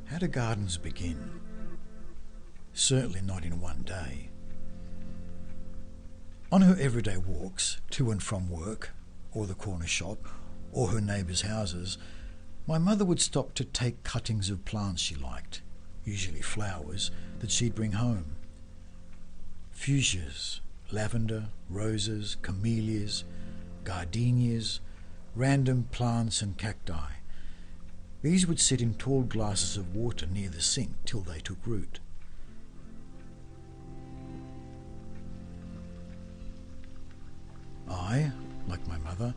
How do gardens begin? Certainly not in one day. On her everyday walks, to and from work, or the corner shop, or her neighbours' houses, my mother would stop to take cuttings of plants she liked, usually flowers, that she'd bring home. Fuchsias, lavender, roses, camellias, gardenias, random plants and cacti. These would sit in tall glasses of water near the sink till they took root. I, like my mother,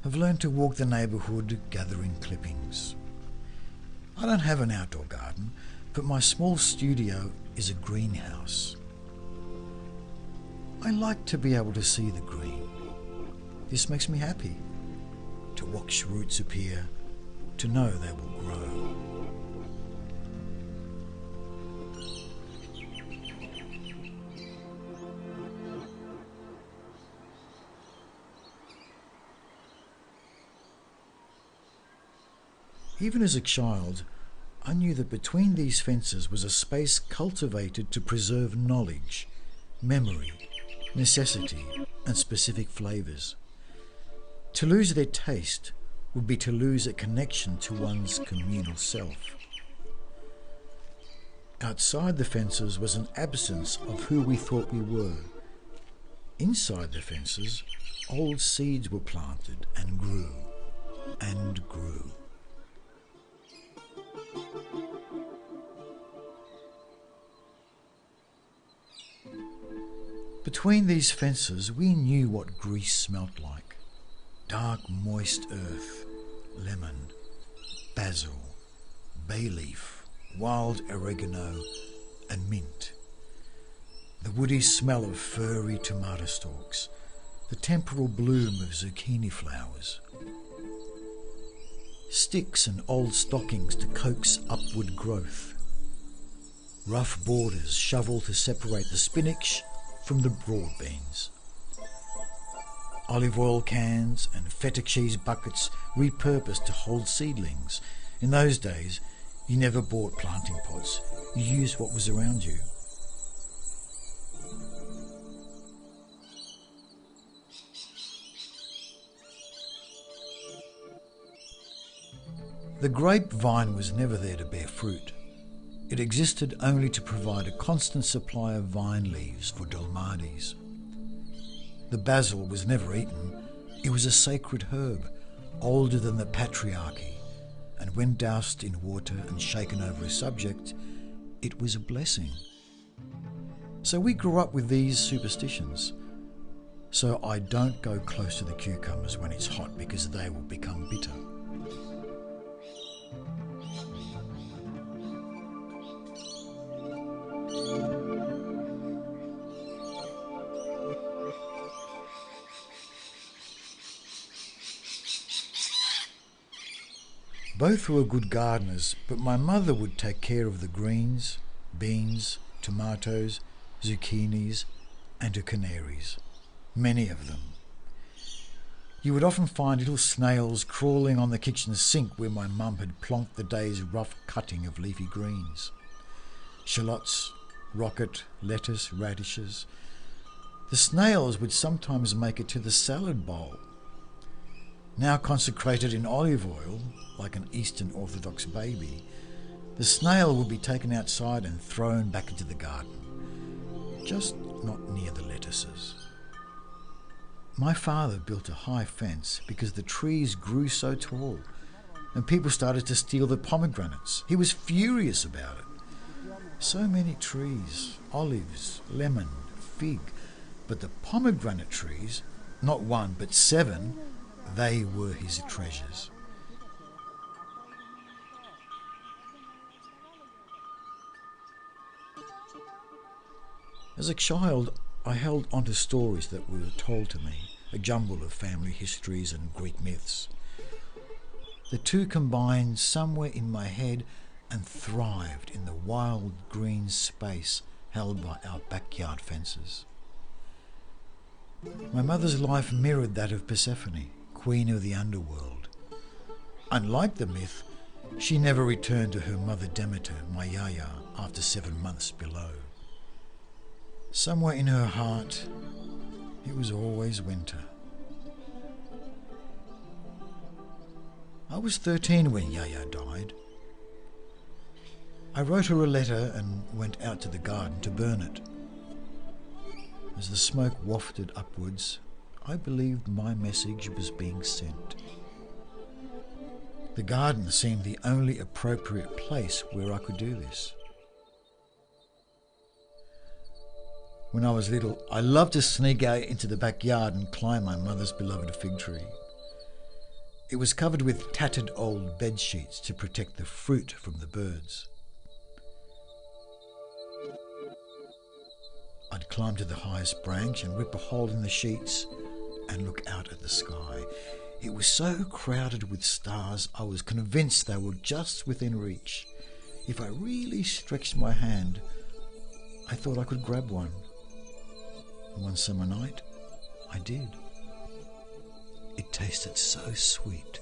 have learned to walk the neighbourhood gathering clippings. I don't have an outdoor garden, but my small studio is a greenhouse. I like to be able to see the green. This makes me happy. To watch roots appear, to know they will grow. Even as a child, I knew that between these fences was a space cultivated to preserve knowledge, memory, necessity, and specific flavours. To lose their taste would be to lose a connection to one's communal self. Outside the fences was an absence of who we thought we were. Inside the fences, old seeds were planted and grew and grew. Between these fences we knew what Greece smelt like. Dark, moist earth, lemon, basil, bay leaf, wild oregano and mint. The woody smell of furry tomato stalks, the temporal bloom of zucchini flowers. Sticks and old stockings to coax upward growth. Rough borders shoveled to separate the spinach from the broad beans. Olive oil cans and feta cheese buckets repurposed to hold seedlings. In those days, you never bought planting pots. You used what was around you. The grapevine was never there to bear fruit. It existed only to provide a constant supply of vine leaves for dolmades. The basil was never eaten. It was a sacred herb, older than the patriarchy, and when doused in water and shaken over a subject, it was a blessing. So we grew up with these superstitions. So I don't go close to the cucumbers when it's hot because they will become bitter. Both were good gardeners, but my mother would take care of the greens, beans, tomatoes, zucchinis, and her canaries, many of them. You would often find little snails crawling on the kitchen sink where my mum had plonked the day's rough cutting of leafy greens. Shallots, rocket, lettuce, radishes. The snails would sometimes make it to the salad bowl. Now consecrated in olive oil, like an Eastern Orthodox baby, the snail would be taken outside and thrown back into the garden, just not near the lettuces. My father built a high fence because the trees grew so tall and people started to steal the pomegranates. He was furious about it. So many trees, olives, lemon, fig, but the pomegranate trees, not one but 7, they were his treasures. As a child, I held onto stories that were told to me, a jumble of family histories and Greek myths. The two combined somewhere in my head and thrived in the wild green space held by our backyard fences. My mother's life mirrored that of Persephone, queen of the underworld. Unlike the myth, She never returned to her mother Demeter, my Yaya, after 7 months below. Somewhere in her heart, it was always winter. I was 13 when Yaya died. I wrote her a letter and went out to the garden to burn it. As the smoke wafted upwards, I believed my message was being sent. The garden seemed the only appropriate place where I could do this. When I was little, I loved to sneak out into the backyard and climb my mother's beloved fig tree. It was covered with tattered old bed sheets to protect the fruit from the birds. I'd climb to the highest branch and rip a hole in the sheets and look out at the sky. It was so crowded with stars, I was convinced they were just within reach. If I really stretched my hand, I thought I could grab one. And one summer night, I did. It tasted so sweet.